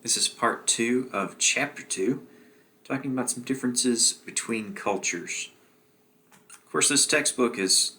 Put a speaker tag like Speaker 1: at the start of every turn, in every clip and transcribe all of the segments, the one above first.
Speaker 1: This is part 2 of chapter 2, talking about some differences between cultures. Of course, this textbook is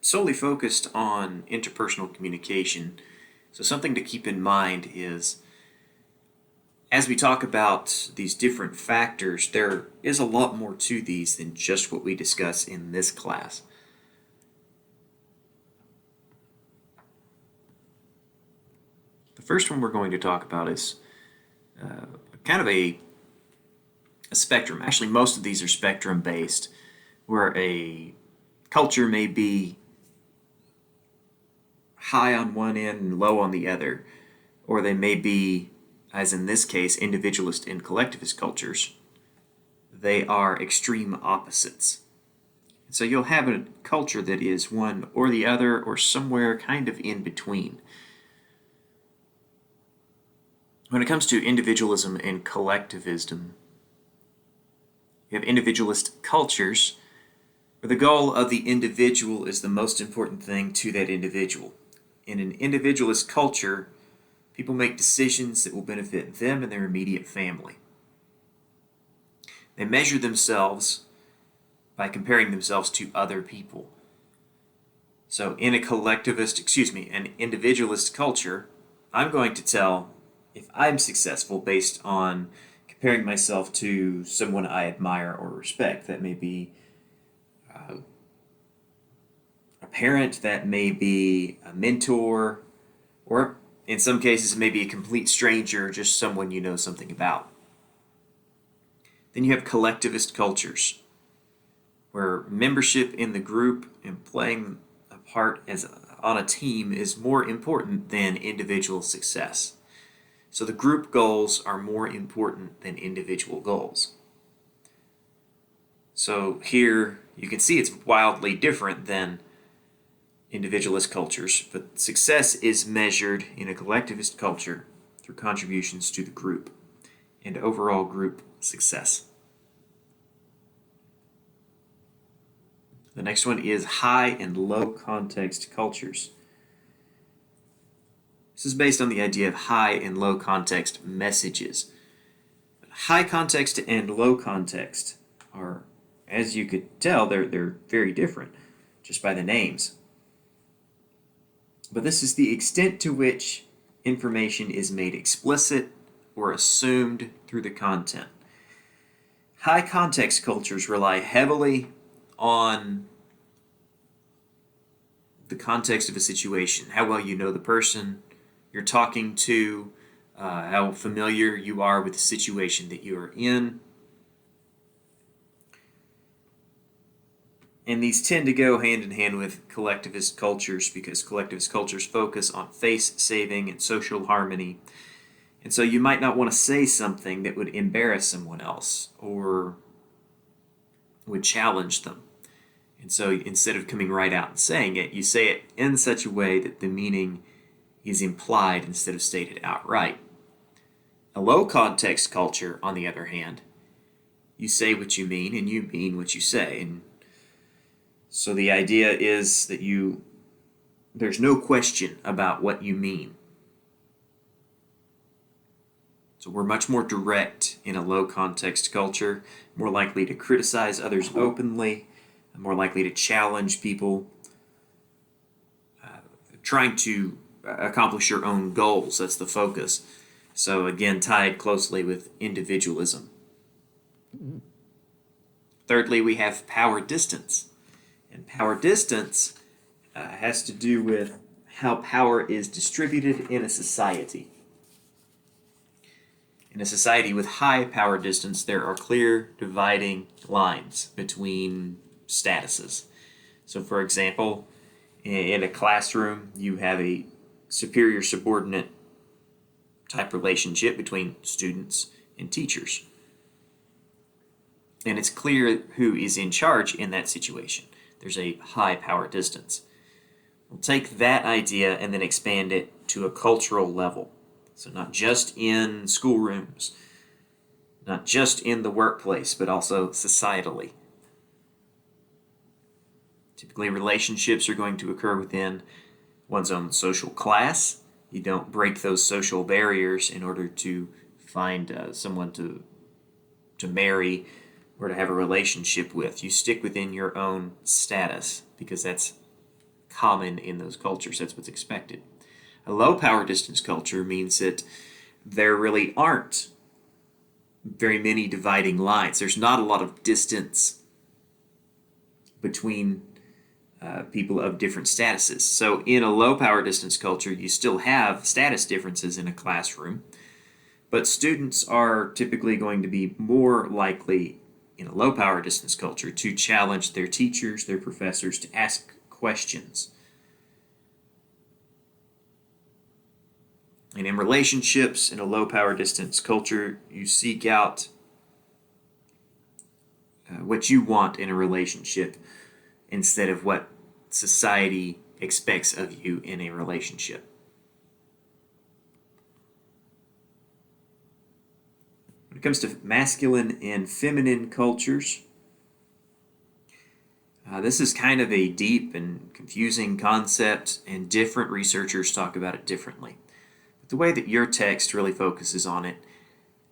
Speaker 1: solely focused on interpersonal communication, so something to keep in mind is as we talk about these different factors, there is a lot more to these than just what we discuss in this class. The first one we're going to talk about is kind of a spectrum. Actually, most of these are spectrum based, where a culture may be high on one end and low on the other, or they may be, as in this case, individualist and collectivist cultures. They are extreme opposites. So you'll have a culture that is one or the other, or somewhere kind of in between. When it comes to individualism and collectivism, you have individualist cultures where the goal of the individual is the most important thing to that individual. In an individualist culture, people make decisions that will benefit them and their immediate family. They measure themselves by comparing themselves to other people. So in an individualist culture, I'm going to tell if I'm successful based on comparing myself to someone I admire or respect. That may be a parent, that may be a mentor, or in some cases it may be a complete stranger, just someone you know something about. Then you have collectivist cultures, where membership in the group and playing a part on a team is more important than individual success. So the group goals are more important than individual goals. So here you can see it's wildly different than individualist cultures, but success is measured in a collectivist culture through contributions to the group and overall group success. The next one is high and low context cultures. This is based on the idea of high and low context messages. High context and low context are, as you could tell, they're very different just by the names. But this is the extent to which information is made explicit or assumed through the content. High context cultures rely heavily on the context of a situation, how well you know the person you're talking to, how familiar you are with the situation that you are in. And these tend to go hand in hand with collectivist cultures because collectivist cultures focus on face saving and social harmony. And so you might not want to say something that would embarrass someone else or would challenge them. And so instead of coming right out and saying it, you say it in such a way that the meaning is implied instead of stated outright. A low context culture, on the other hand, you say what you mean and you mean what you say. And so the idea is that there's no question about what you mean. So we're much more direct in a low context culture, more likely to criticize others openly, more likely to challenge people, trying to accomplish your own goals. That's the focus. So again, tied closely with individualism. Thirdly, we have power distance. And power distance has to do with how power is distributed in a society. In a society with high power distance, there are clear dividing lines between statuses. So for example, in a classroom, you have a superior subordinate type relationship between students and teachers. And it's clear who is in charge in that situation. There's a high power distance. We'll take that idea and then expand it to a cultural level. So not just in schoolrooms, not just in the workplace, but also societally. Typically, relationships are going to occur within one's own social class. You don't break those social barriers in order to find someone to marry or to have a relationship with. You stick within your own status because that's common in those cultures. That's what's expected. A low power distance culture means that there really aren't very many dividing lines. There's not a lot of distance between people of different statuses. So in a low power distance culture, you still have status differences in a classroom, but students are typically going to be more likely in a low power distance culture to challenge their teachers, their professors, to ask questions. And in relationships in a low power distance culture, you seek out what you want in a relationship instead of what society expects of you in a relationship. When it comes to masculine and feminine cultures, this is kind of a deep and confusing concept, and different researchers talk about it differently. But the way that your text really focuses on it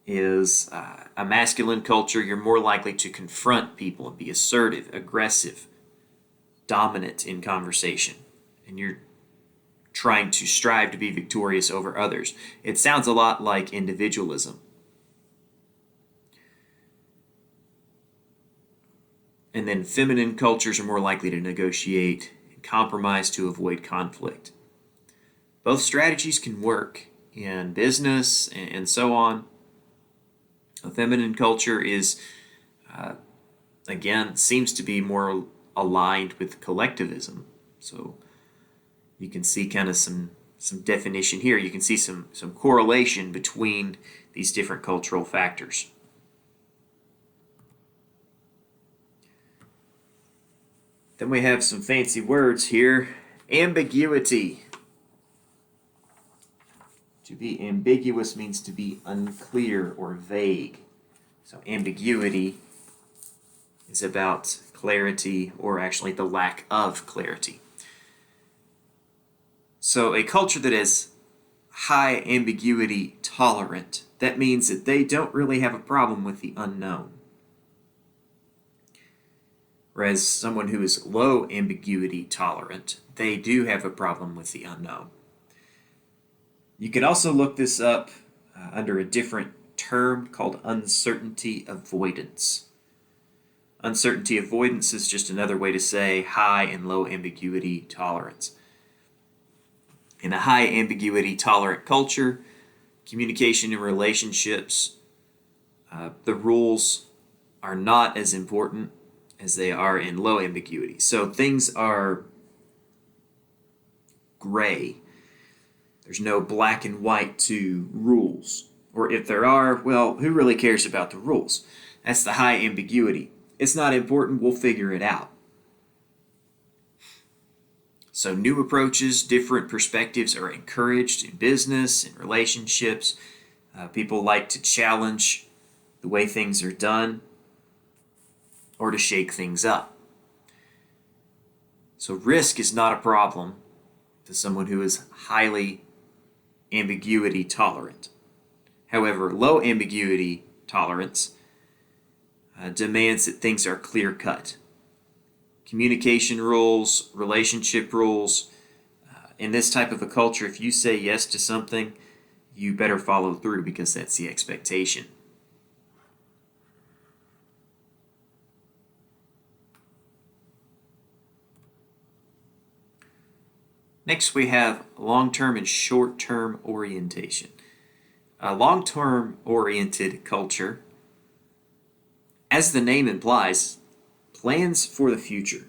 Speaker 1: is a masculine culture, you're more likely to confront people and be assertive, aggressive, dominant in conversation, and you're trying to strive to be victorious over others. It sounds a lot like individualism. And then feminine cultures are more likely to negotiate and compromise to avoid conflict. Both strategies can work in business and so on. A feminine culture is, again, seems to be more aligned with collectivism. So you can see kind of some definition here. You can see some correlation between these different cultural factors. Then we have some fancy words here. Ambiguity. To be ambiguous means to be unclear or vague. So ambiguity is about clarity, or actually the lack of clarity. So a culture that is high ambiguity tolerant, that means that they don't really have a problem with the unknown. Whereas someone who is low ambiguity tolerant, they do have a problem with the unknown. You can also look this up under a different term called uncertainty avoidance. Uncertainty avoidance is just another way to say high and low ambiguity tolerance. In a high ambiguity tolerant culture, communication and relationships, the rules are not as important as they are in low ambiguity. So things are gray. There's no black and white to rules. Or if there are, well, who really cares about the rules? That's the high ambiguity. It's not important, we'll figure it out. So new approaches, different perspectives are encouraged in business and relationships. People like to challenge the way things are done or to shake things up. So risk is not a problem to someone who is highly ambiguity tolerant. However, low ambiguity tolerance demands that things are clear cut. Communication rules, relationship rules. In this type of a culture, if you say yes to something, you better follow through because that's the expectation. Next, we have long-term and short-term orientation. A long-term oriented culture, as the name implies, plans for the future.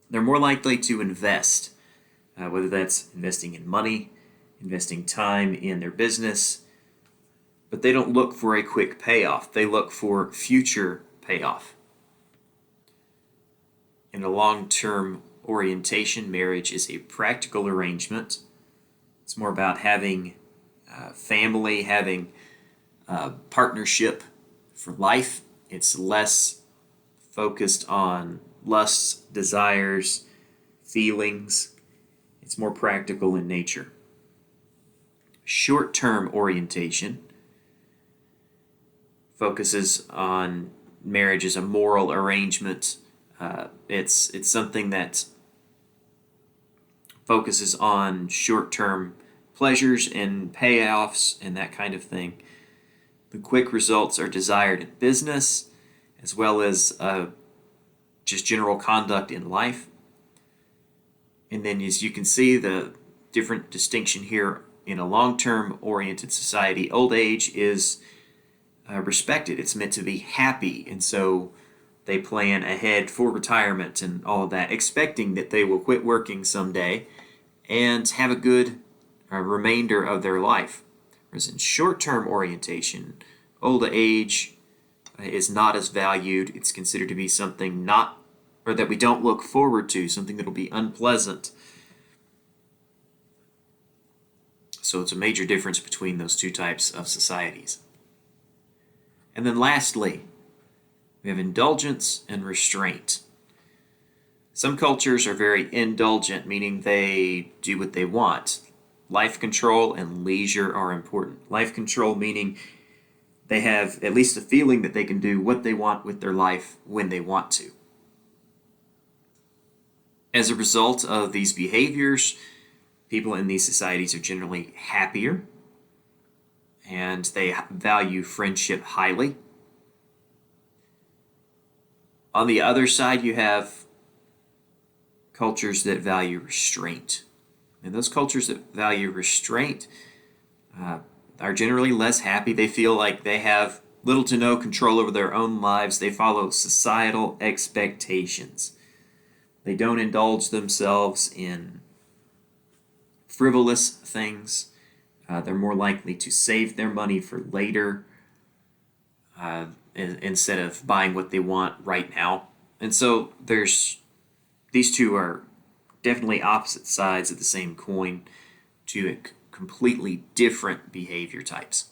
Speaker 1: They're more likely to invest, whether that's investing in money, investing time in their business, but they don't look for a quick payoff. They look for future payoff. In a long-term orientation, marriage is a practical arrangement. It's more about having family, having partnership for life. It's less focused on lusts, desires, feelings. It's more practical in nature. Short-term orientation focuses on marriage as a moral arrangement. It's something that focuses on short-term pleasures and payoffs and that kind of thing. The quick results are desired in business, as well as just general conduct in life. And then, as you can see, the different distinction here in a long-term oriented society, old age is respected. It's meant to be happy, and so they plan ahead for retirement and all of that, expecting that they will quit working someday and have a good remainder of their life. Whereas in short-term orientation, old age is not as valued. It's considered to be something not, or that we don't look forward to, something that'll be unpleasant. So it's a major difference between those two types of societies. And then lastly, we have indulgence and restraint. Some cultures are very indulgent, meaning they do what they want. Life control and leisure are important. Life control meaning they have at least a feeling that they can do what they want with their life when they want to. As a result of these behaviors, people in these societies are generally happier, and they value friendship highly. On the other side, you have cultures that value restraint. And those cultures that value restraint are generally less happy. They feel like they have little to no control over their own lives. They follow societal expectations. They don't indulge themselves in frivolous things. They're more likely to save their money for later instead of buying what they want right now. And so these two are definitely opposite sides of the same coin to completely different behavior types.